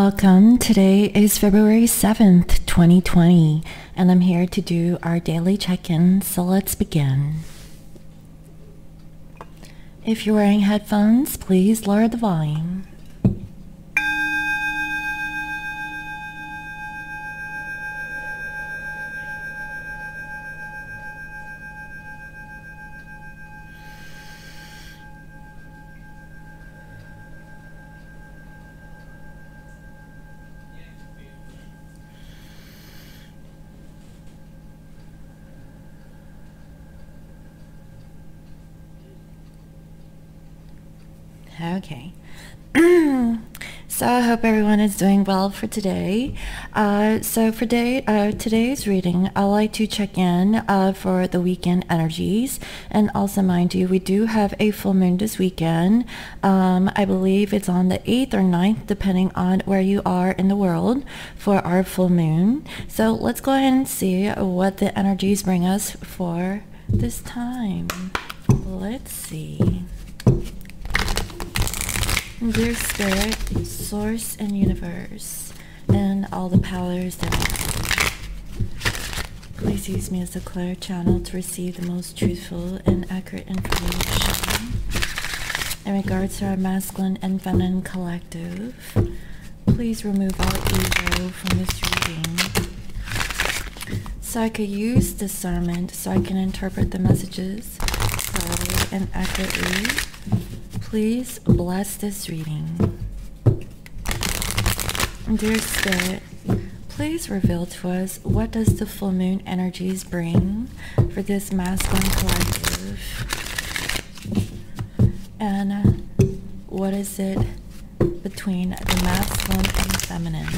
welcome. Today is February 7th, 2020, and I'm here to do our daily check-in, so let's begin. If you're wearing headphones, please lower the volume. Okay. So I hope everyone is doing well for today. Today's reading, I like to check in for the weekend energies. And also, mind you, we do have a full moon this weekend. I believe it's on the 8th or 9th, depending on where you are in the world for our full moon. So let's go ahead and see what the energies bring us for this time. Let's see. Dear Spirit, Source, and Universe, and all the powers that are, please use me as a clear channel to receive the most truthful and accurate information in regards to our masculine and feminine collective. Please remove all ego from this reading so I could use discernment so I can interpret the messages clearly and accurately. Please bless this reading. Dear Spirit, please reveal to us, what does the full moon energies bring for this masculine collective? And what is it between the masculine and the feminine?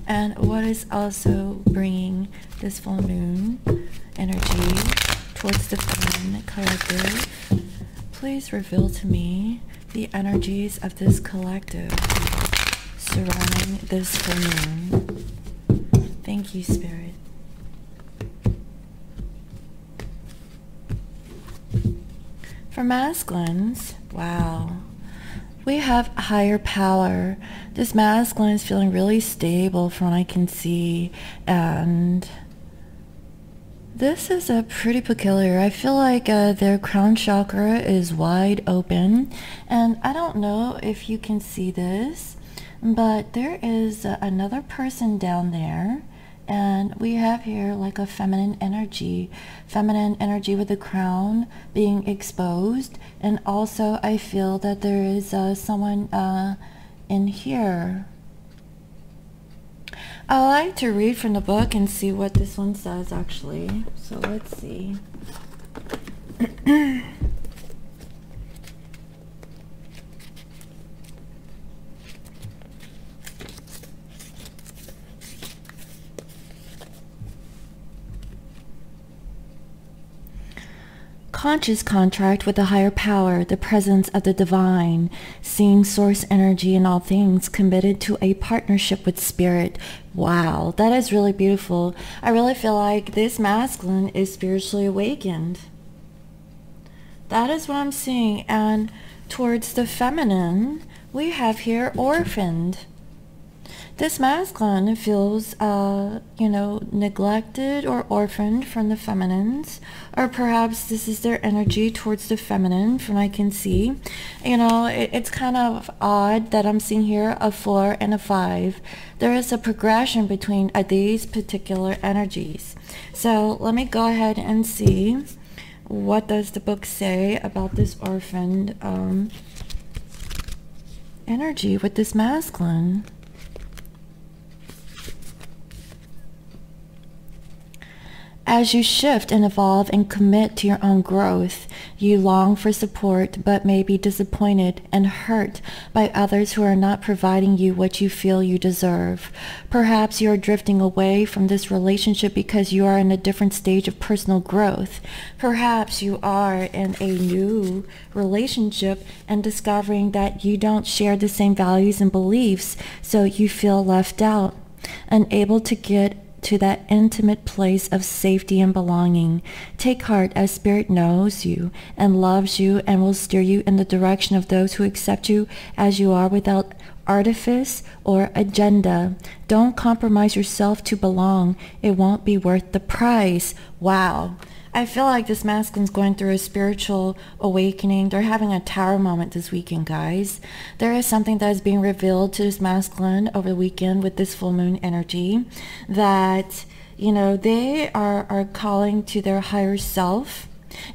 And what is also bringing this full moon energy towards the feminine collective? Please reveal to me the energies of this collective surrounding this full moon. Thank you, Spirit. For masculines, wow, we have higher power. This masculine is feeling really stable from what I can see, and this is a pretty peculiar. I feel like their crown chakra is wide open, and I don't know if you can see this, but there is another person down there, and we have here like a feminine energy with the crown being exposed, and also I feel that there is someone in here. I like to read from the book and see what this one says actually. So let's see. Conscious contract with a higher power, the presence of the divine, seeing source energy in all things, committed to a partnership with spirit. Wow, that is really beautiful. I really feel like this masculine is spiritually awakened. That is what I'm seeing. And towards the feminine, we have here orphaned. This masculine feels, neglected or orphaned from the feminines, or perhaps this is their energy towards the feminine from what I can see. It's kind of odd that I'm seeing here a 4 and a 5. There is a progression between these particular energies. So let me go ahead and see, what does the book say about this orphaned energy with this masculine? As you shift and evolve and commit to your own growth, you long for support but may be disappointed and hurt by others who are not providing you what you feel you deserve. Perhaps you are drifting away from this relationship because you are in a different stage of personal growth. Perhaps you are in a new relationship and discovering that you don't share the same values and beliefs, so you feel left out, unable to get to that intimate place of safety and belonging. Take heart, as Spirit knows you and loves you and will steer you in the direction of those who accept you as you are without artifice or agenda. Don't compromise yourself to belong. It won't be worth the price. Wow. I feel like this masculine's going through a spiritual awakening. They're having a tower moment this weekend, guys. There is something that is being revealed to this masculine over the weekend with this full moon energy that, you know, they are calling to their higher self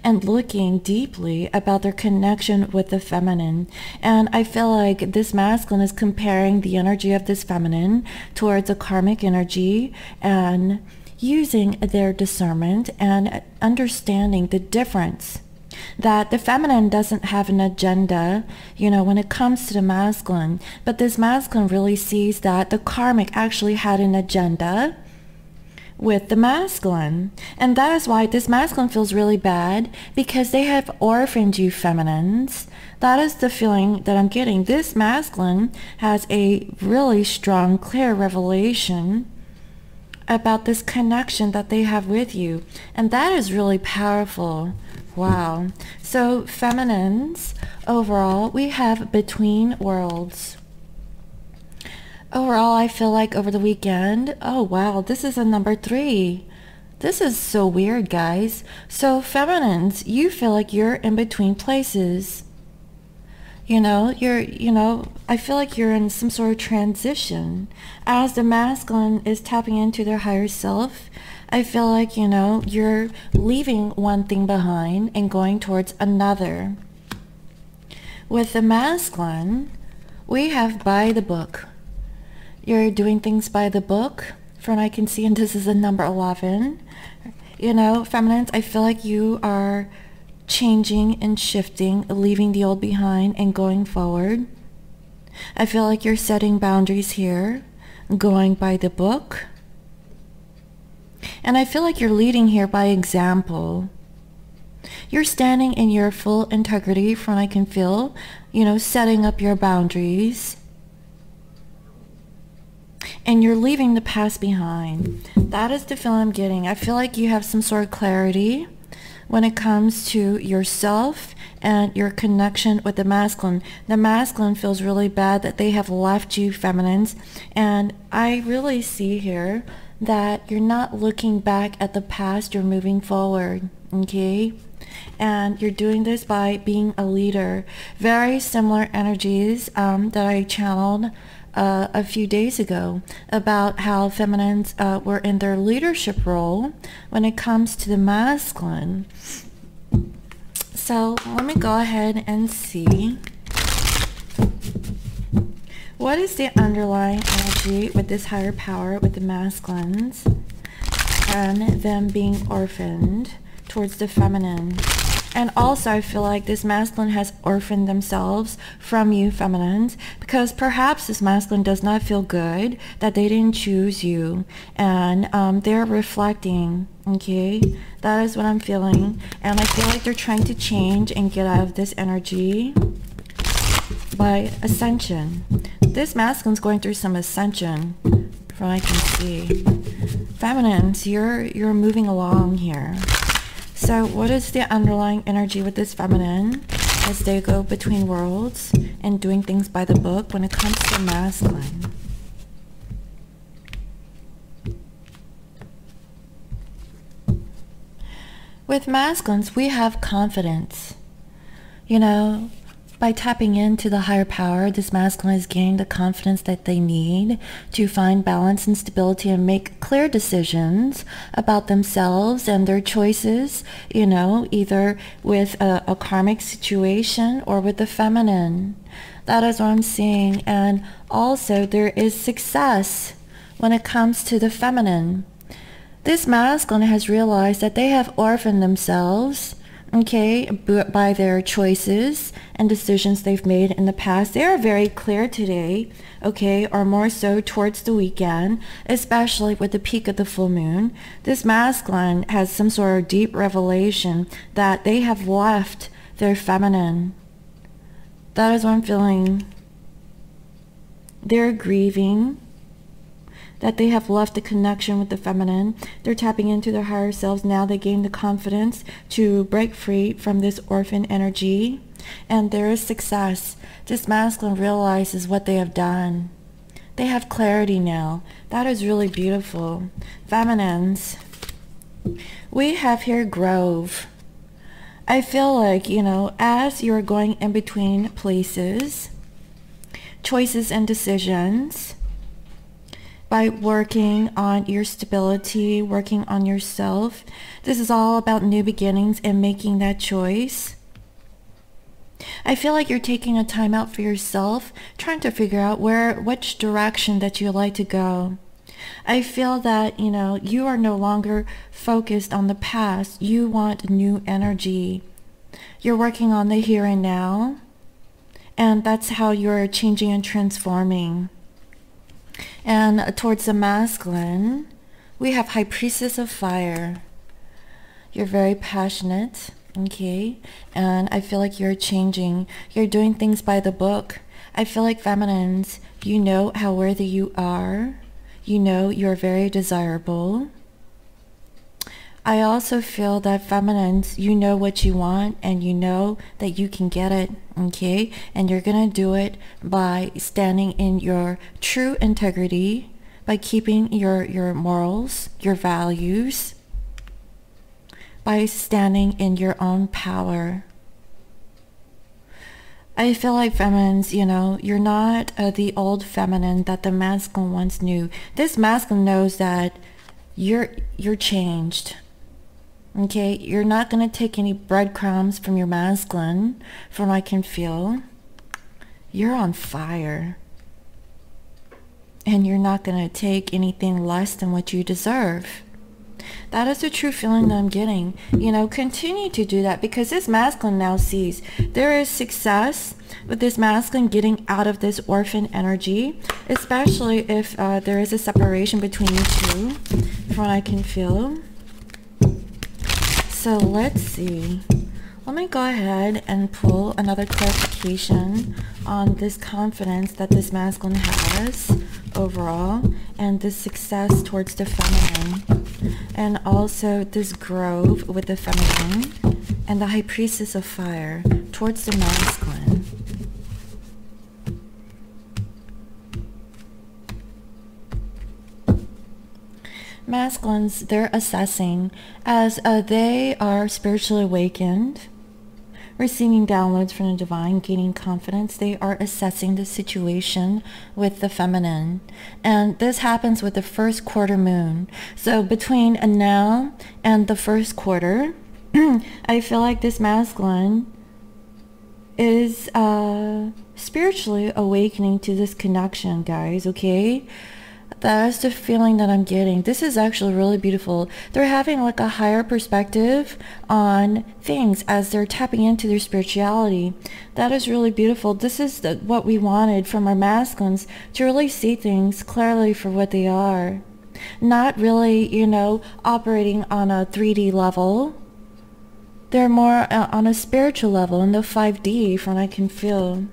and looking deeply about their connection with the feminine. And I feel like this masculine is comparing the energy of this feminine towards a karmic energy and using their discernment and understanding the difference that the feminine doesn't have an agenda, you know, when it comes to the masculine, but this masculine really sees that the karmic actually had an agenda with the masculine. And that is why this masculine feels really bad, because they have orphaned you feminines. That is the feeling that I'm getting. This masculine has a really strong, clear revelation about this connection that they have with you, and that is really powerful. Wow. So feminines, overall, we have between worlds. Overall, I feel like over the weekend, oh wow, this is a number 3. This is so weird, guys. So feminines, you feel like you're in between places. You know, I feel like you're in some sort of transition. As the masculine is tapping into their higher self, I feel like, you know, you're leaving one thing behind and going towards another. With the masculine, we have by the book. You're doing things by the book, from what I can see, and this is a number 11. You know, feminines, I feel like you are changing and shifting, leaving the old behind and going forward. I feel like you're setting boundaries here, going by the book. And I feel like you're leading here by example. You're standing in your full integrity, from what I can feel, you know, setting up your boundaries. And you're leaving the past behind. That is the feeling I'm getting. I feel like you have some sort of clarity when it comes to yourself and your connection with the masculine. The masculine feels really bad that they have left you feminines, and I really see here that you're not looking back at the past, you're moving forward, okay? And you're doing this by being a leader. Very similar energies that I channeled a few days ago about how feminines were in their leadership role when it comes to the masculine. So let me go ahead and see what is the underlying energy with this higher power with the masculines and them being orphaned towards the feminine. And also I feel like this masculine has orphaned themselves from you feminines, because perhaps this masculine does not feel good that they didn't choose you, and they're reflecting, okay? That is what I'm feeling. And I feel like they're trying to change and get out of this energy by ascension. This masculine's going through some ascension, from what I can see. Feminines, you're moving along here. So what is the underlying energy with this feminine as they go between worlds and doing things by the book when it comes to masculine? With masculines, we have confidence. You know, by tapping into the higher power, this masculine is gaining the confidence that they need to find balance and stability and make clear decisions about themselves and their choices, you know, either with a karmic situation or with the feminine. That is what I'm seeing. And also there is success when it comes to the feminine. This masculine has realized that they have orphaned themselves, okay, by their choices and decisions they've made in the past. They are very clear today, okay, or more so towards the weekend, especially with the peak of the full moon. This masculine has some sort of deep revelation that they have left their feminine. That is what I'm feeling. They're grieving that they have left the connection with the feminine. They're tapping into their higher selves now. They gain the confidence to break free from this orphan energy And there is success. This masculine realizes what they have done. They have clarity now. That is really beautiful. Feminines, we have here growth. I feel like, you know, as you're going in between places, choices and decisions, by working on your stability, working on yourself, this is all about new beginnings and making that choice. I feel like you're taking a time out for yourself, trying to figure out which direction that you like to go. I feel that, you know, you are no longer focused on the past. You want new energy. You're working on the here and now, and that's how you're changing and transforming. And towards the masculine, we have High Priestess of Fire. You're very passionate, okay? And I feel like you're changing. You're doing things by the book. I feel like feminines, you know how worthy you are. You know you're very desirable. I also feel that feminines, you know what you want and you know that you can get it, okay? And you're gonna do it by standing in your true integrity, by keeping your morals, your values, by standing in your own power. I feel like feminines, you know, you're not the old feminine that the masculine once knew. This masculine knows that you're changed. Okay, you're not going to take any breadcrumbs from your masculine, from what I can feel. You're on fire. And you're not going to take anything less than what you deserve. That is the true feeling that I'm getting. You know, continue to do that, because this masculine now sees there is success with this masculine getting out of this orphan energy, especially if there is a separation between you two, from what I can feel. So let's see. Let me go ahead and pull another clarification on this confidence that this masculine has overall, and this success towards the feminine, and also this growth with the feminine, and the High Priestess of Fire towards the masculine. Masculines, they're assessing as they are spiritually awakened, receiving downloads from the divine, gaining confidence. They are assessing the situation with the feminine, and this happens with the first quarter moon. So between now and the first quarter, I feel like this masculine is spiritually awakening to this connection, guys, okay? That's the feeling that I'm getting. This is actually really beautiful. They're having like a higher perspective on things as they're tapping into their spirituality. That is really beautiful. This is what we wanted from our masculines, to really see things clearly for what they are. Not really, you know, operating on a 3D level. They're more on a spiritual level, in the 5D, from what I can feel.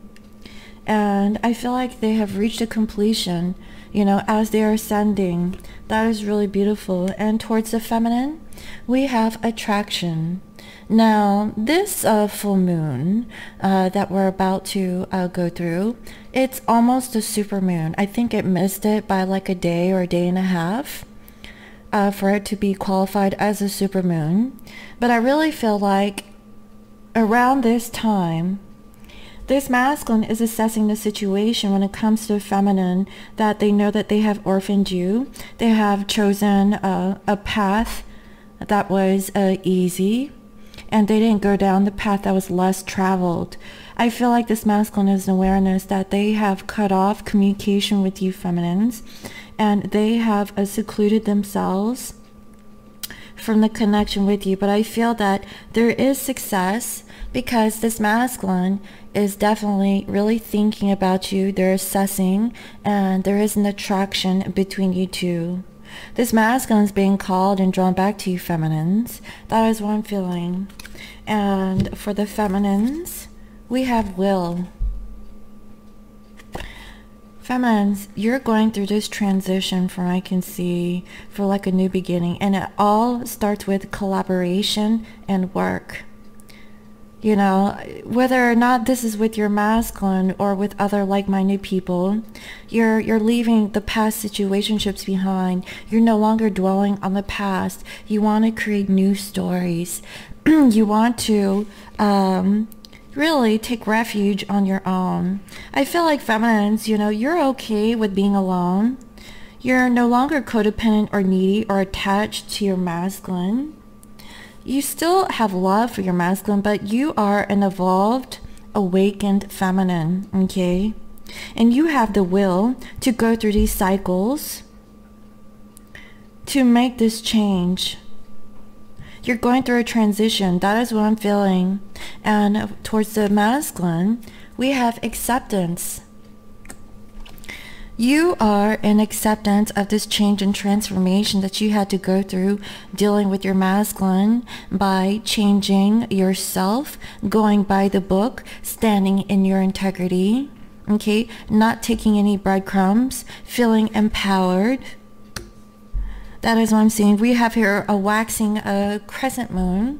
And I feel like they have reached a completion, you know, as they are ascending. That is really beautiful. And towards the feminine, we have attraction. Now, this full moon that we're about to go through, it's almost a super moon. I think it missed it by like a day or a day and a half for it to be qualified as a super moon. But I really feel like around this time, this masculine is assessing the situation when it comes to feminine, that they know that they have orphaned you. They have chosen a path that was easy, and they didn't go down the path that was less traveled. I feel like this masculine is an awareness that they have cut off communication with you feminines, and they have secluded themselves from the connection with you. But I feel that there is success, because this masculine is definitely really thinking about you. They're assessing, and there is an attraction between you two. This masculine is being called and drawn back to you feminines. That is what I'm feeling. And for the feminines, we have will. Feminines, you're going through this transition, from what I can see, for like a new beginning, and it all starts with collaboration and work. You know, whether or not this is with your masculine or with other like-minded people, you're leaving the past situationships behind. You're no longer dwelling on the past. You want to create new stories. You want to really take refuge on your own. I feel like feminines, you know, you're okay with being alone. You're no longer codependent or needy or attached to your masculine. You still have love for your masculine, but you are an evolved, awakened feminine, okay? And you have the will to go through these cycles to make this change. You're going through a transition. That is what I'm feeling. And towards the masculine, we have acceptance. You are in acceptance of this change and transformation that you had to go through dealing with your masculine by changing yourself, going by the book, standing in your integrity, okay? Not taking any breadcrumbs, feeling empowered. That is what I'm seeing. We have here a waxing crescent moon.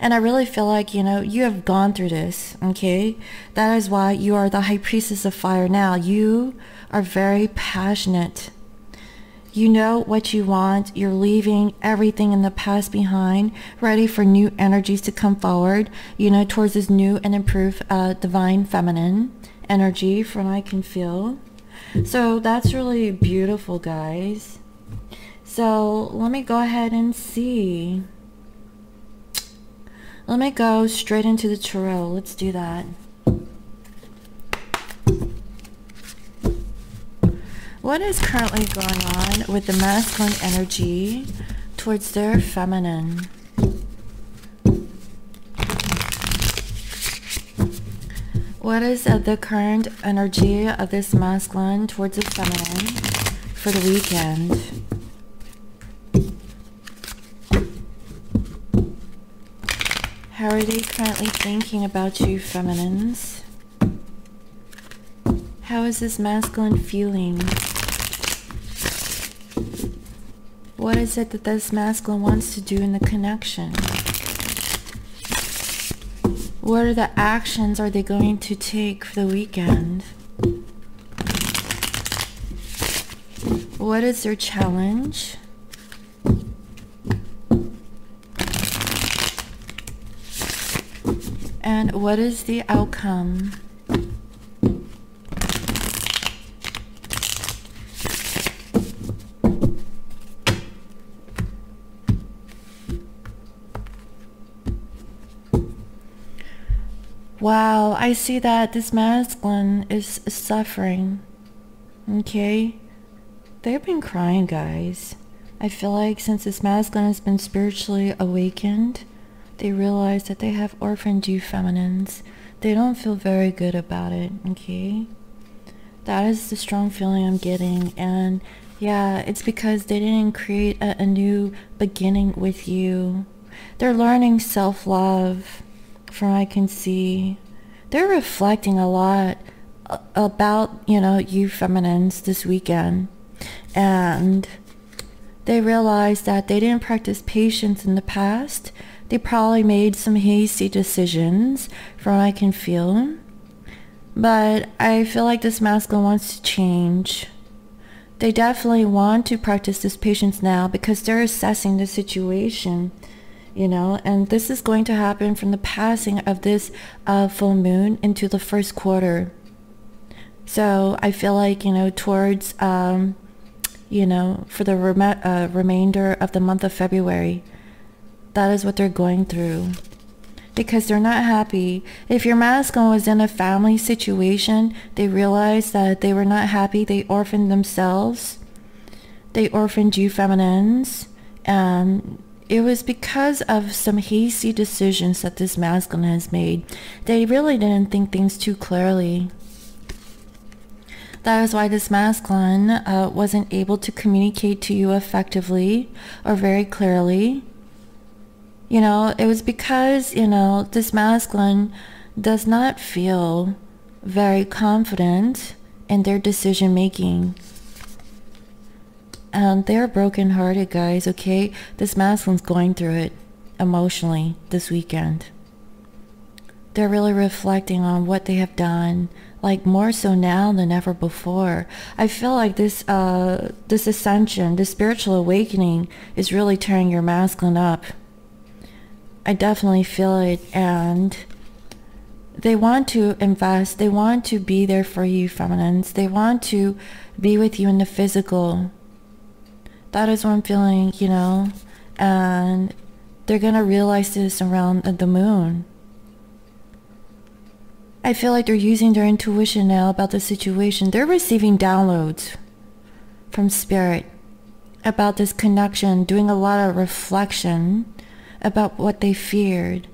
And I really feel like, you know, you have gone through this, okay? That is why you are the high priestess of fire now. You are very passionate. You know what you want. You're leaving everything in the past behind, ready for new energies to come forward, you know, towards this new and improved divine feminine energy from what I can feel. So that's really beautiful, guys. So let me go ahead and see. Let me go straight into the tarot. Let's do that. What is currently going on with the masculine energy towards their feminine? What is the current energy of this masculine towards the feminine for the weekend? How are they currently thinking about you, feminines? How is this masculine feeling? What is it that this masculine wants to do in the connection? What are the actions are they going to take for the weekend? What is their challenge? And what is the outcome? Wow, I see that this masculine is suffering. Okay? They've been crying, guys. I feel like since this masculine has been spiritually awakened, they realize that they have orphaned you feminines. They don't feel very good about it, okay? That is the strong feeling I'm getting. And yeah, it's because they didn't create a new beginning with you. They're learning self-love, from what I can see. They're reflecting a lot about, you know, you feminines this weekend. And they realize that they didn't practice patience in the past. They probably made some hasty decisions from what I can feel. But I feel like this masculine wants to change. They definitely want to practice this patience now because they're assessing the situation, you know, and this is going to happen from the passing of this full moon into the first quarter. So I feel like, you know, towards, you know, for the remainder of the month of February, that is what they're going through. Because they're not happy. If your masculine was in a family situation, they realized that they were not happy. They orphaned themselves. They orphaned you feminines. And it was because of some hasty decisions that this masculine has made. They really didn't think things too clearly. That is why this masculine wasn't able to communicate to you effectively or very clearly. You know, it was because, you know, this masculine does not feel very confident in their decision making. And they're brokenhearted, guys, okay? This masculine's going through it emotionally this weekend. They're really reflecting on what they have done, like more so now than ever before. I feel like this ascension, this spiritual awakening is really turning your masculine up. I definitely feel it, and they want to invest, they want to be there for you, feminines. They want to be with you in the physical. That is what I'm feeling, you know, and they're gonna realize this around the moon. I feel like they're using their intuition now about the situation. They're receiving downloads from spirit about this connection, doing a lot of reflection about what they feared.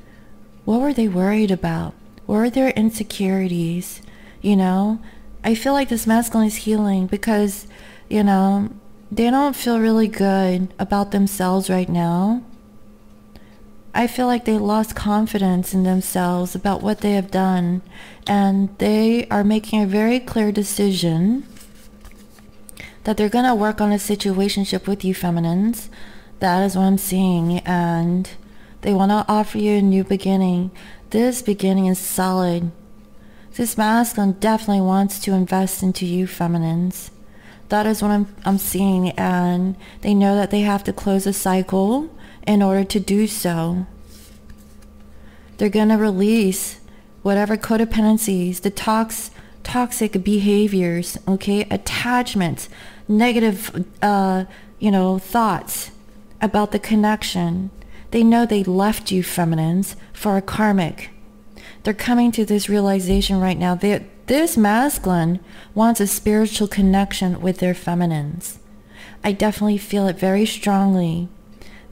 What were they worried about? What were their insecurities? You know, I feel like this masculine is healing because, you know, they don't feel really good about themselves right now. I feel like they lost confidence in themselves about what they have done, and they are making a very clear decision that they're going to work on a situationship with you, feminines. That is what I'm seeing, and they want to offer you a new beginning. This beginning is solid. This masculine definitely wants to invest into you, feminines. That is what I'm seeing, and they know that they have to close a cycle in order to do so. They're going to release whatever codependencies, the toxic behaviors, okay, attachments, negative, you know, thoughts about the connection. They know they left you, feminines, for a karmic. They're coming to this realization right now. This masculine wants a spiritual connection with their feminines. I definitely feel it very strongly.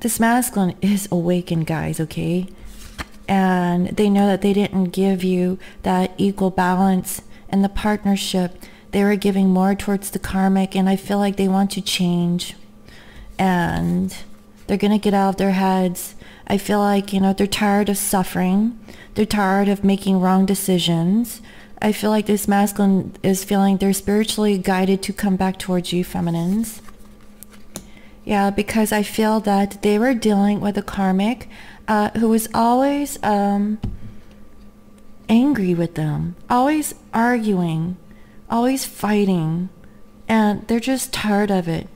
This masculine is awakened, guys, okay? And they know that they didn't give you that equal balance in the partnership. They were giving more towards the karmic, and I feel like they want to change. And they're going to get out of their heads. I feel like, you know, they're tired of suffering. They're tired of making wrong decisions. I feel like this masculine is feeling they're spiritually guided to come back towards you, feminines. Yeah, because I feel that they were dealing with a karmic who was always angry with them, always arguing, always fighting, and they're just tired of it.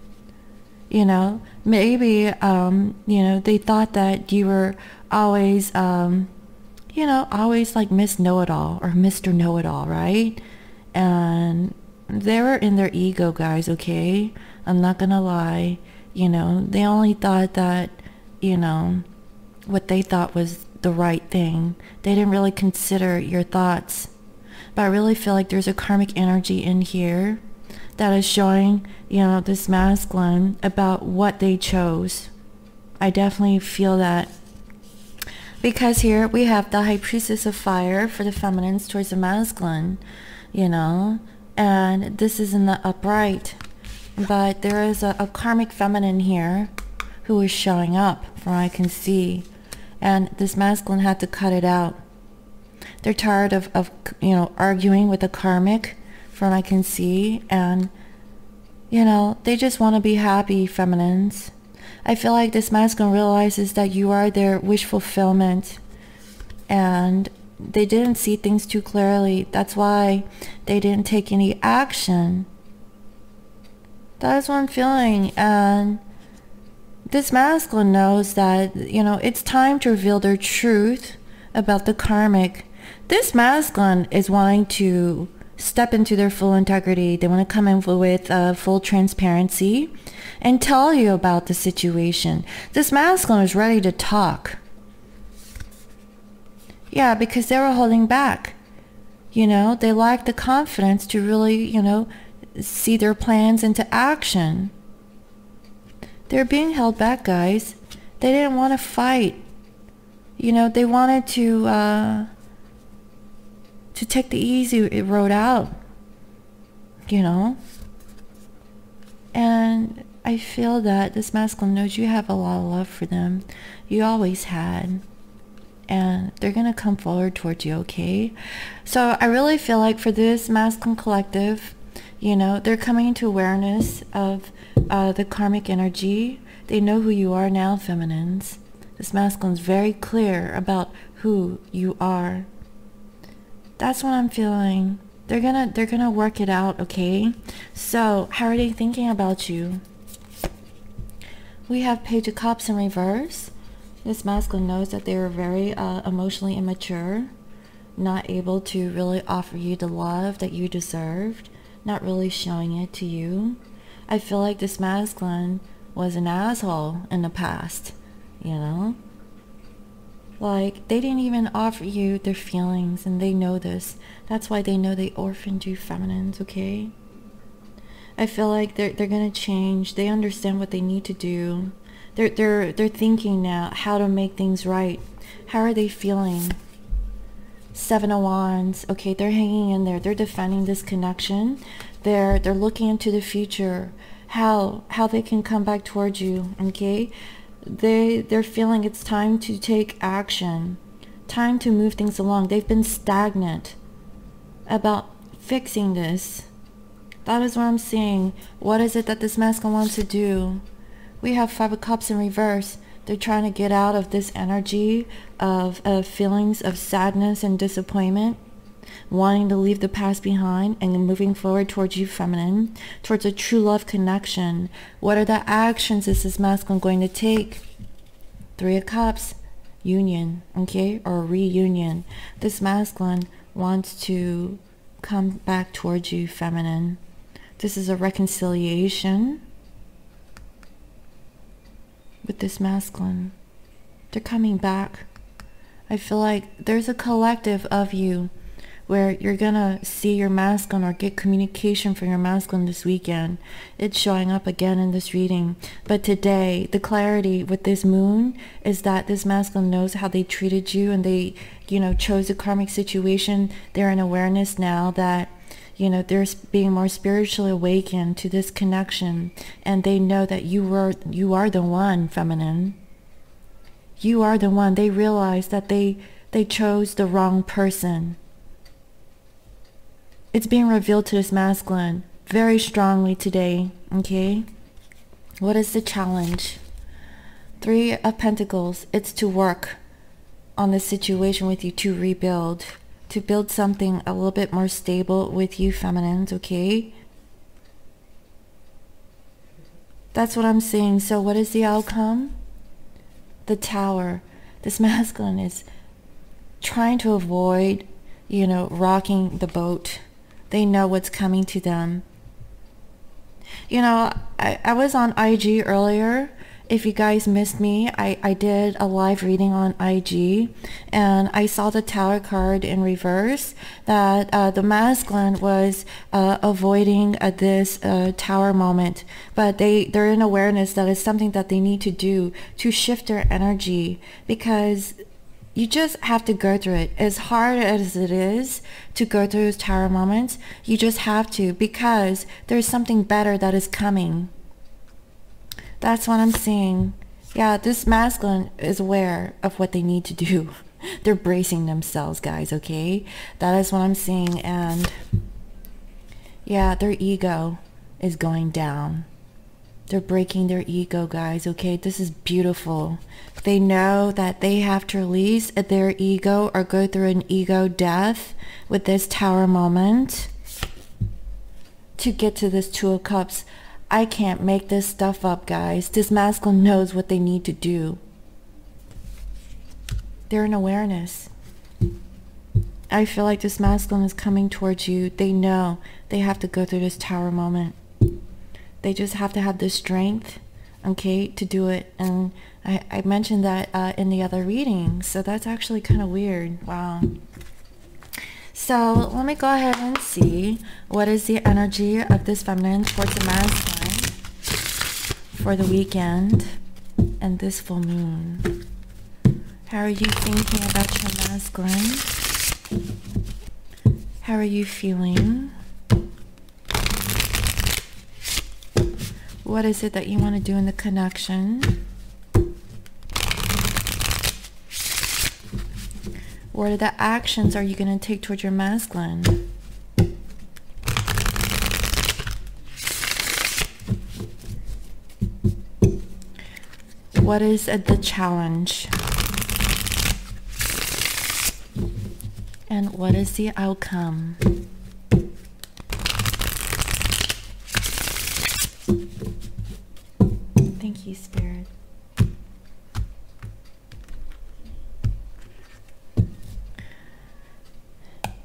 You know, maybe, you know, they thought that you were always, you know, always like Miss Know-It-All or Mr. Know-It-All, right? And they were in their ego, guys, okay? I'm not gonna lie. You know, they only thought that, you know, what they thought was the right thing. They didn't really consider your thoughts. But I really feel like there's a karmic energy in here that is showing, you know, this masculine about what they chose. I definitely feel that. Because here we have the High Priestess of Fire for the feminines towards the masculine, you know, and this is in the upright. But there is a karmic feminine here who is showing up, from what I can see. And this masculine had to cut it out. They're tired of you know, arguing with the karmic, from what I can see. And, you know, they just want to be happy, feminines. I feel like this masculine realizes that you are their wish fulfillment. And they didn't see things too clearly. That's why they didn't take any action. That is what I'm feeling. And this masculine knows that, you know, it's time to reveal their truth about the karmic. This masculine is wanting to step into their full integrity. They want to come in with full transparency and tell you about the situation. This masculine is ready to talk. Yeah, because they were holding back. You know, they lacked the confidence to really, you know, see their plans into action. They're being held back, guys. They didn't want to fight. You know, they wanted to take the easy road out. You know? And I feel that this masculine knows you have a lot of love for them. You always had. And they're going to come forward towards you, okay? So I really feel like for this masculine collective, you know, they're coming into awareness of the karmic energy. They know who you are now, feminines. This masculine's very clear about who you are. That's what I'm feeling. They're gonna work it out, okay? So how are they thinking about you? We have Page of Cups in reverse. This masculine knows that they were very emotionally immature, not able to really offer you the love that you deserved, not really showing it to you. I feel like this masculine was an asshole in the past, you know? Like, they didn't even offer you their feelings, and they know this. That's why they know they orphaned you feminines, okay? I feel like they're gonna change. They understand what they need to do. They're thinking now how to make things right. How are they feeling? 7 of Wands. Okay, they're hanging in there. They're defending this connection. They're looking into the future. How they can come back towards you, okay? They're feeling it's time to take action, time to move things along. They've been stagnant about fixing this. That is what I'm seeing. What is it that this masculine wants to do? We have 5 of Cups in reverse. They're trying to get out of this energy of feelings of sadness and disappointment, wanting to leave the past behind and moving forward towards you feminine, towards a true love connection. What are the actions is this masculine going to take? 3 of Cups, union, okay, or reunion. This masculine wants to come back towards you feminine. This is a reconciliation with this masculine. They're coming back. I feel like there's a collective of you where you're gonna see your masculine or get communication from your masculine this weekend. It's showing up again in this reading. But today, the clarity with this moon is that this masculine knows how they treated you, and they, chose a karmic situation. They're in awareness now that, they're being more spiritually awakened to this connection, and they know that you are the one, feminine. You are the one. They realize that they chose the wrong person. It's being revealed to this masculine very strongly today, okay? What is the challenge? 3 of Pentacles. It's to work on this situation with you, to rebuild, to build something a little bit more stable with you feminines, okay? That's what I'm seeing. So what is the outcome? The Tower. This masculine is trying to avoid, rocking the boat. They know what's coming to them. I was on IG earlier. If you guys missed me, I did a live reading on IG, and I saw the Tower card in reverse, that the masculine was avoiding this Tower moment, but they're in awareness that it's something that they need to do to shift their energy, because you just have to go through it. As hard as it is to go through those Tower moments, you just have to, because there's something better that is coming. That's what I'm seeing. Yeah, this masculine is aware of what they need to do. They're bracing themselves, guys, okay? That is what I'm seeing. And yeah, their ego is going down. They're breaking their ego, guys, okay? This is beautiful. They know that they have to release their ego or go through an ego death with this Tower moment to get to this 2 of Cups. I can't make this stuff up, guys. This masculine knows what they need to do. They're in awareness. I feel like this masculine is coming towards you. They know they have to go through this Tower moment. They just have to have the strength, okay, to do it. And I mentioned that in the other reading, so that's actually kind of weird. Wow. So let me go ahead and see what is the energy of this feminine towards the masculine for the weekend and this full moon. How are you thinking about your masculine? How are you feeling? What is it that you want to do in the connection? What are the actions are you going to take towards your masculine? What is the challenge? And what is the outcome? Thank you, Spirit.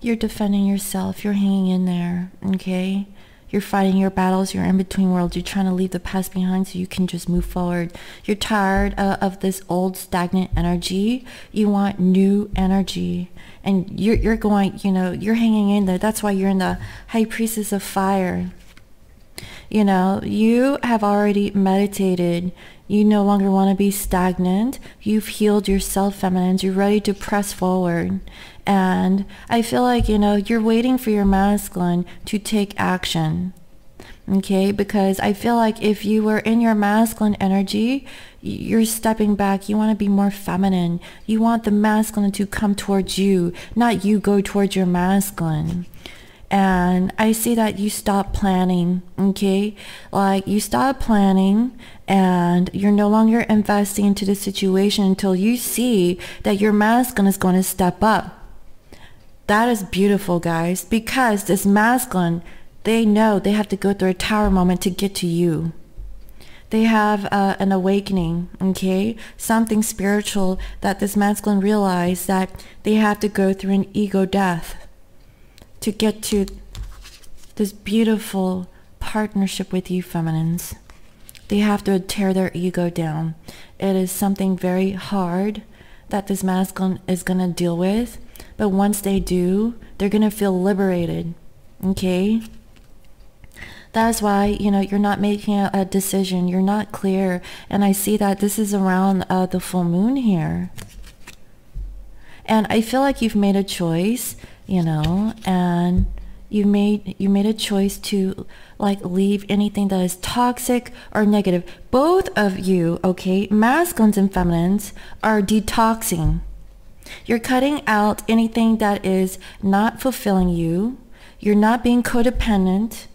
You're defending yourself. You're hanging in there, okay? You're fighting your battles. You're in between worlds. You're trying to leave the past behind so you can just move forward. You're tired of this old stagnant energy. You want new energy. And you're going, you know, you're hanging in there. That's why you're in the High Priestess of Fire. You know, you have already meditated. You no longer want to be stagnant. You've healed yourself, feminines. You're ready to press forward. And I feel like, you know, you're waiting for your masculine to take action. Okay, because I feel like if you were in your masculine energy, you're stepping back. You want to be more feminine. You want the masculine to come towards you, not you go towards your masculine. And I see that you stop planning, okay? Like you stop planning and you're no longer investing into the situation until you see that your masculine is going to step up. That is beautiful, guys, because this masculine, they know they have to go through a tower moment to get to you. They have an awakening, okay? Something spiritual that this masculine realized that they have to go through an ego death to get to this beautiful partnership with you, feminines. They have to tear their ego down. It is something very hard that this masculine is going to deal with. But once they do, they're going to feel liberated, okay? That's why, you know, you're not making a decision. You're not clear. And I see that this is around the full moon here. And I feel like you've made a choice, you know, and you made a choice to like leave anything that is toxic or negative. Both of you, okay, masculines and feminines, are detoxing. You're cutting out anything that is not fulfilling you. You're not being codependent.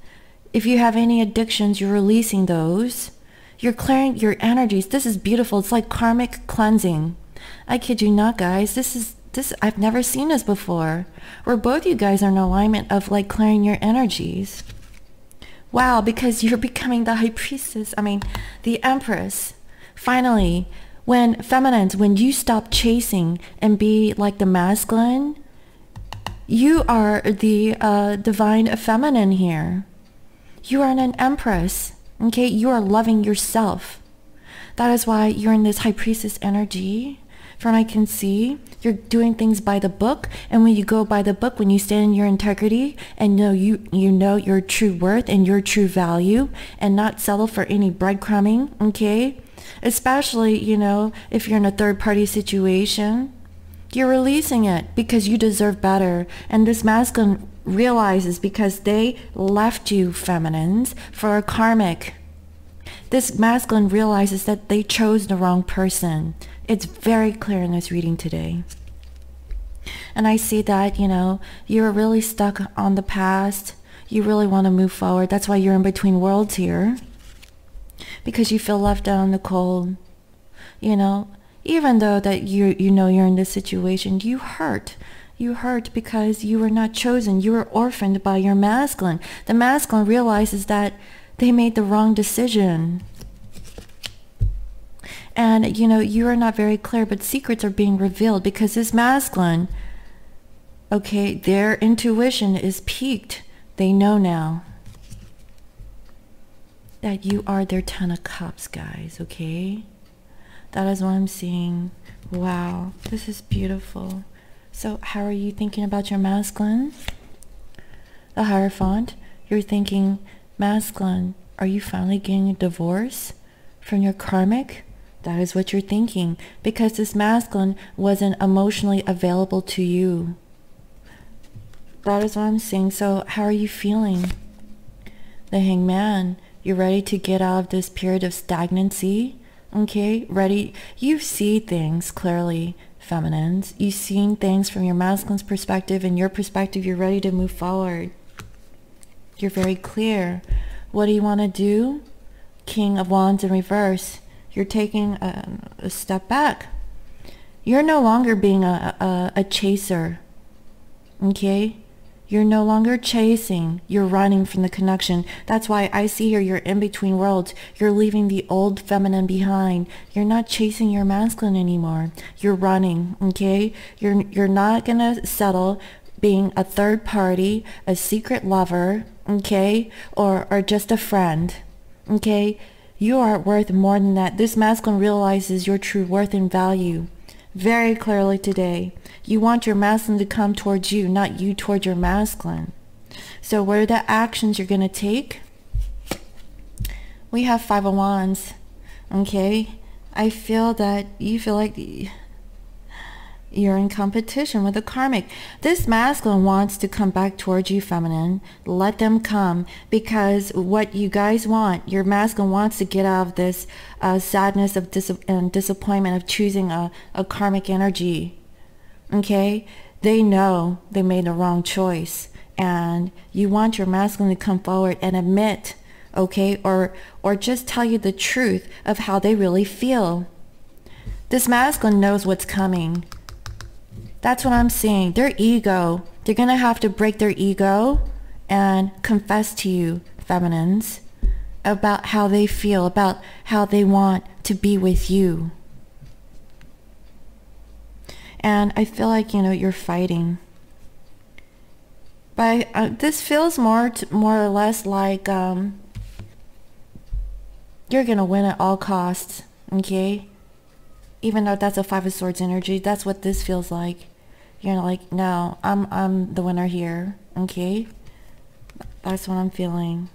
If you have any addictions, you're releasing those. You're clearing your energies. This is beautiful. It's like karmic cleansing. I kid you not, guys. This I've never seen this before. Where both you guys are in alignment of like clearing your energies. Wow, because you're becoming the High Priestess. I mean, the Empress. Finally, when feminines, when you stop chasing and be like the masculine, you are the divine feminine here. You are an empress, okay? You are loving yourself. That is why you're in this High Priestess energy. From I can see, you're doing things by the book. And when you go by the book, when you stand in your integrity and you know your true worth and your true value and not settle for any breadcrumbing, okay? Especially, you know, if you're in a third-party situation, you're releasing it because you deserve better. And this masculine realizes because they left you, feminines, for a karmic. This masculine realizes that they chose the wrong person. It's very clear in this reading today. And I see that, you know, you're really stuck on the past. You really want to move forward. That's why you're in between worlds here. Because you feel left out in the cold. You know, even though that you know you're in this situation, you hurt. You hurt because you were not chosen. You were orphaned by your masculine. The masculine realizes that they made the wrong decision. And, you know, you are not very clear, but secrets are being revealed because this masculine, okay, their intuition is peaked. They know now that you are their 10 of cups, guys, okay? That is what I'm seeing. Wow, this is beautiful. So how are you thinking about your masculine? The Hierophant, you're thinking, masculine, are you finally getting a divorce from your karmic? That is what you're thinking, because this masculine wasn't emotionally available to you. That is what I'm saying. So how are you feeling? The Hangman, you're ready to get out of this period of stagnancy, okay? Ready? You see things clearly, feminines. You've seen things from your masculine's perspective, and your perspective, you're ready to move forward. You're very clear. What do you want to do? King of Wands in reverse. You're taking a step back. You're no longer being a chaser. Okay? You're no longer chasing, you're running from the connection. That's why I see here you're in between worlds. You're leaving the old feminine behind. You're not chasing your masculine anymore. You're running, okay? You're not gonna settle being a third party, a secret lover, okay? Or just a friend, okay? You are worth more than that. This masculine realizes your true worth and value very clearly today. You want your masculine to come towards you, not you towards your masculine. So what are the actions you're going to take? We have Five of Wands. Okay? I feel that you feel like you're in competition with the karmic. This masculine wants to come back towards you, feminine. Let them come, because what you guys want, your masculine wants to get out of this sadness of and disappointment of choosing a karmic energy. Okay? They know they made the wrong choice, and you want your masculine to come forward and admit, okay, or just tell you the truth of how they really feel. This masculine knows what's coming. That's what I'm seeing. Their ego, they're going to have to break their ego and confess to you, feminines, about how they feel, about how they want to be with you. And I feel like, you know, you're fighting. But this feels more or less like you're going to win at all costs, okay? Even though that's a Five of Swords energy, that's what this feels like. You're like, no, I'm the winner here, okay? That's what I'm feeling.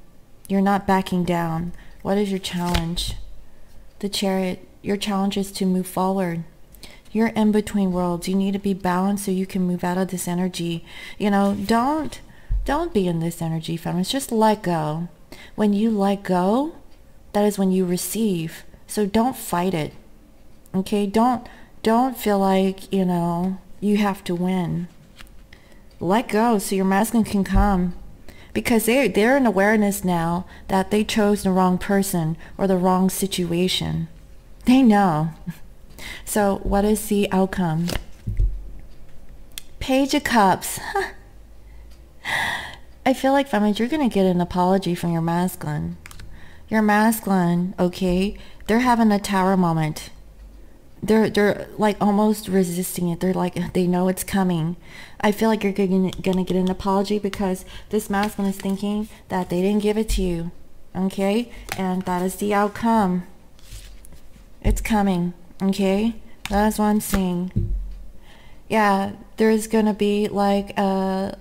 You're not backing down. What is your challenge? The Chariot, your challenge is to move forward. You're in between worlds. You need to be balanced so you can move out of this energy. You know, don't be in this energy, feminists. Just let go. When you let go, that is when you receive. So don't fight it. Okay? Don't feel like, you know, you have to win. Let go so your masculine can come, because they're in awareness now that they chose the wrong person or the wrong situation. They know. So what is the outcome? Page of Cups. I feel like, feminines, you're going to get an apology from your masculine. Your masculine, okay, they're having a tower moment. They're like almost resisting it. They're like, they know it's coming. I feel like you're gonna get an apology, because this masculine is thinking that they didn't give it to you. Okay? And that is the outcome. It's coming. Okay? That is what I'm seeing. Yeah, there's gonna be like a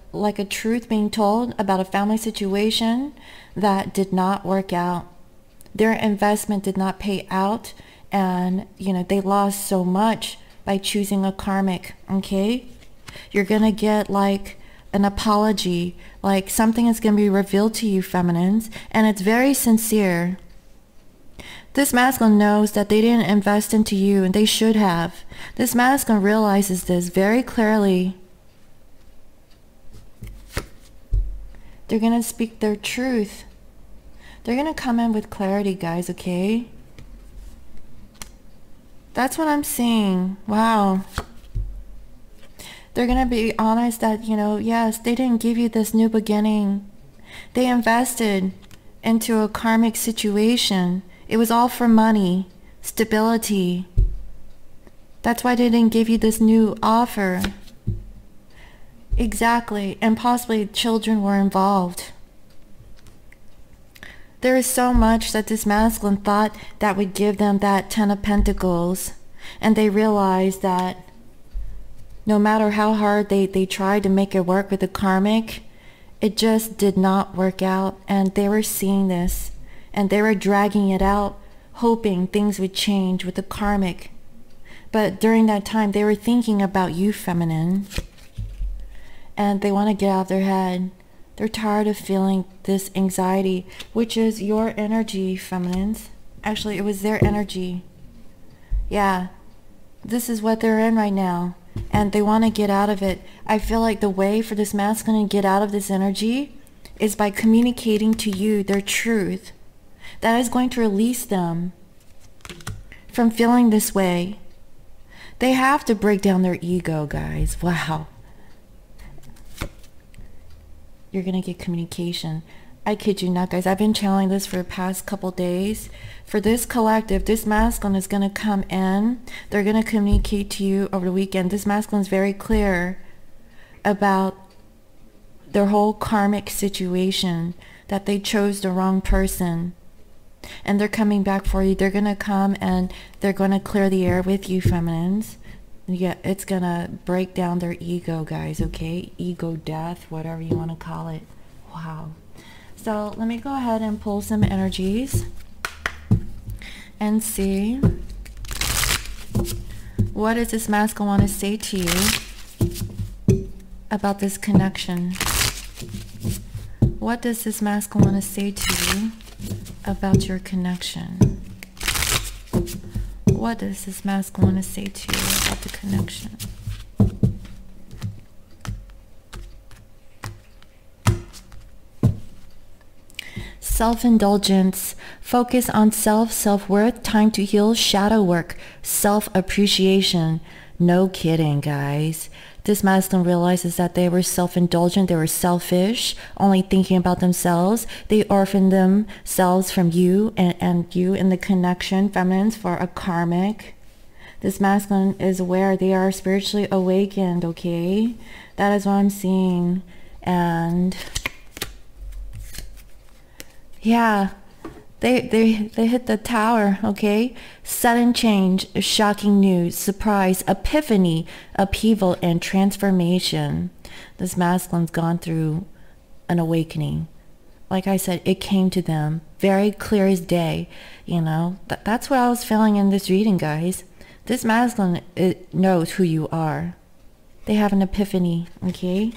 truth being told about a family situation that did not work out. Their investment did not pay out. And, you know, they lost so much by choosing a karmic, okay? You're going to get, like, an apology. Like, something is going to be revealed to you, feminines. And it's very sincere. This masculine knows that they didn't invest into you, and they should have. This masculine realizes this very clearly. They're going to speak their truth. They're going to come in with clarity, guys, okay? That's what I'm seeing. Wow. They're going to be honest that, you know, yes, they didn't give you this new beginning. They invested into a karmic situation. It was all for money, stability. That's why they didn't give you this new offer. Exactly. And possibly children were involved. There is so much that this masculine thought that would give them that Ten of Pentacles. And they realized that no matter how hard they tried to make it work with the karmic, it just did not work out. And they were seeing this. And they were dragging it out, hoping things would change with the karmic. But during that time, they were thinking about you, feminine. And they want to get out of their head. They're tired of feeling this anxiety, which is your energy, feminines. Actually, it was their energy. Yeah, this is what they're in right now, and they want to get out of it. I feel like the way for this masculine to get out of this energy is by communicating to you their truth. That is going to release them from feeling this way. They have to break down their ego, guys. Wow. you're going to get communication. I kid you not, guys. I've been channeling this for the past couple days. For this collective, this masculine is going to come in. They're going to communicate to you over the weekend. This masculine is very clear about their whole karmic situation, that they chose the wrong person. And they're coming back for you. They're going to come and they're going to clear the air with you, feminines. Yeah, it's going to break down their ego, guys, okay? Ego death, whatever you want to call it. Wow. So let me go ahead and pull some energies and see, what does this masculine want to say to you about this connection? What does this masculine want to say to you about your connection? What does this masculine want to say to you about the connection? Self-indulgence, focus on self-worth, time to heal, shadow work, self-appreciation. No kidding, guys. This masculine realizes that they were self-indulgent, they were selfish, only thinking about themselves. They orphaned themselves from you and you in the connection, feminines, for a karmic. This masculine is aware they are spiritually awakened, okay? That is what I'm seeing. And yeah, they hit the tower, okay? Sudden change, shocking news, surprise, epiphany, upheaval, and transformation. This masculine's gone through an awakening. Like I said, it came to them very clear as day. You know, that's what I was feeling in this reading, guys. This masculine, it knows who you are. They have an epiphany, okay?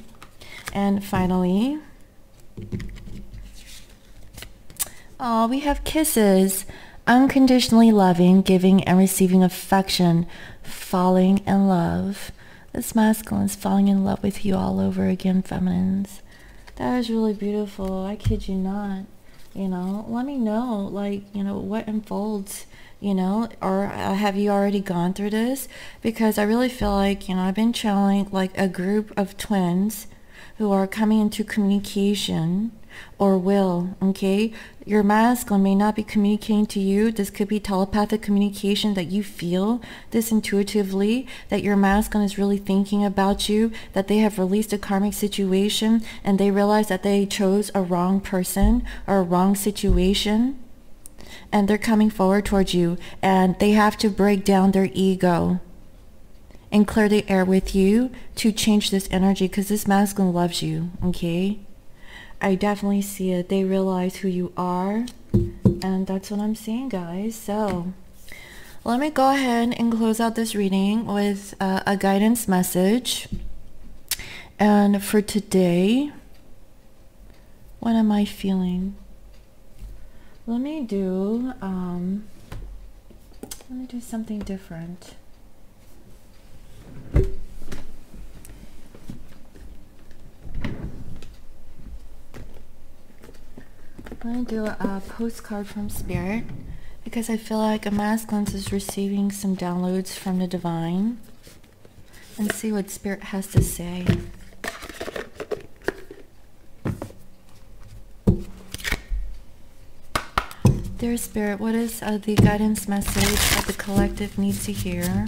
And finally, oh, we have kisses. Unconditionally loving, giving and receiving affection, falling in love. This masculine is falling in love with you all over again, feminines. That is really beautiful. I kid you not. You know, let me know, like, you know, what unfolds, you know, or have you already gone through this? Because I really feel like, you know, I've been channeling like a group of twins who are coming into communication or will, okay? Your masculine may not be communicating to you. This could be telepathic communication that you feel this intuitively, that your masculine is really thinking about you, that they have released a karmic situation and they realize that they chose a wrong person or a wrong situation, and they're coming forward towards you and they have to break down their ego and clear the air with you to change this energy, because this masculine loves you, okay? I definitely see it. They realize who you are, and that's what I'm seeing, guys. So let me go ahead and close out this reading with a guidance message. And for today, what am I feeling? Let me do something different. I'm going to do a postcard from Spirit, because I feel like a masculine is receiving some downloads from the divine, and see what Spirit has to say. Dear Spirit, what is the guidance message that the collective needs to hear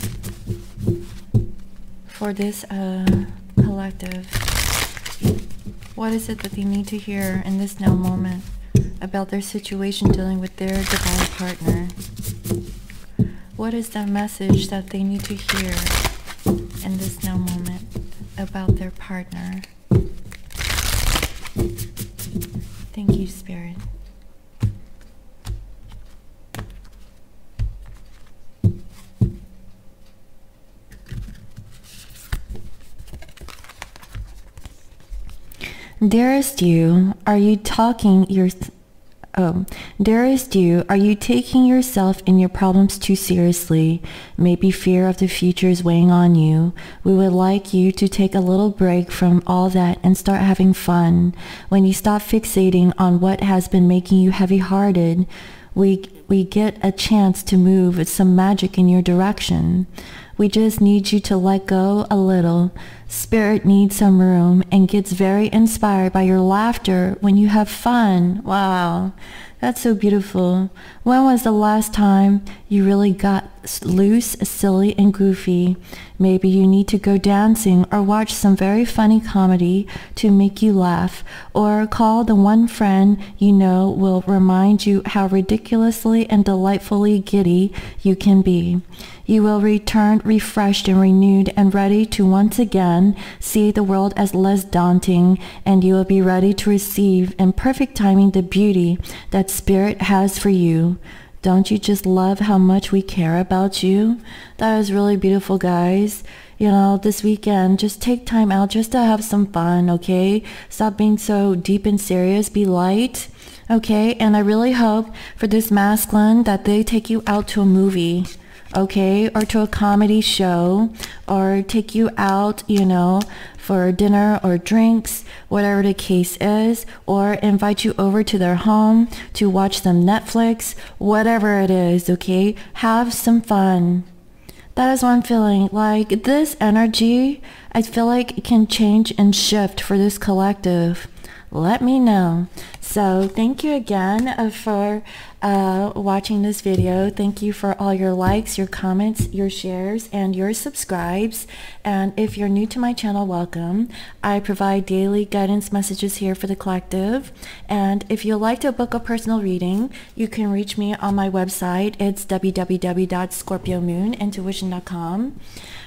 for this collective? What is it that they need to hear in this now moment about their situation dealing with their divine partner? What is the message that they need to hear in this now moment about their partner? Thank you, Spirit. Dearest you, are you taking yourself and your problems too seriously? Maybe fear of the future is weighing on you. We would like you to take a little break from all that and start having fun. When you stop fixating on what has been making you heavy-hearted, we get a chance to move with some magic in your direction. We just need you to let go a little. Spirit needs some room and gets very inspired by your laughter when you have fun. Wow, that's so beautiful. When was the last time you really got loose, silly, and goofy? Maybe you need to go dancing or watch some very funny comedy to make you laugh, or call the one friend you know will remind you how ridiculously and delightfully giddy you can be. You will return refreshed and renewed and ready to once again see the world as less daunting, and you will be ready to receive in perfect timing the beauty that Spirit has for you. Don't you just love how much we care about you? That is really beautiful, guys. You know, this weekend, just take time out just to have some fun, okay? Stop being so deep and serious. Be light, okay? And I really hope for this masculine that they take you out to a movie, okay, or to a comedy show, or take you out, you know, for dinner or drinks, whatever the case is, or invite you over to their home to watch some Netflix, whatever it is, okay? Have some fun. That is what I'm feeling. Like, this energy, I feel like it can change and shift for this collective. Let me know. So thank you again for watching this video. Thank you for all your likes, your comments, your shares, and your subscribes. And if you're new to my channel, welcome. I provide daily guidance messages here for the collective. And if you'd like to book a personal reading, you can reach me on my website. It's www.scorpiomoonintuition.com.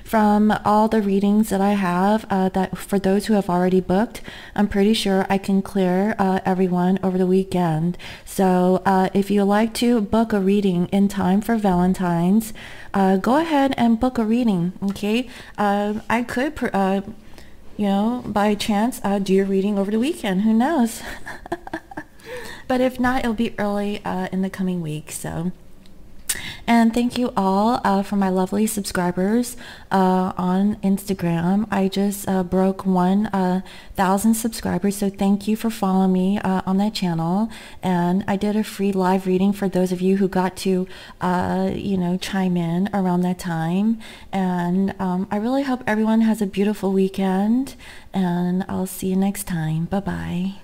From all the readings that I have, that for those who have already booked, I'm pretty sure I can clear everyone over the weekend. So if you like to book a reading in time for Valentine's, go ahead and book a reading, okay? I could, you know, by chance, do your reading over the weekend. Who knows? But if not, it'll be early in the coming week, so... And thank you all for my lovely subscribers on Instagram. I just broke 1,000 subscribers, so thank you for following me on that channel. And I did a free live reading for those of you who got to, you know, chime in around that time. And I really hope everyone has a beautiful weekend, and I'll see you next time. Bye-bye.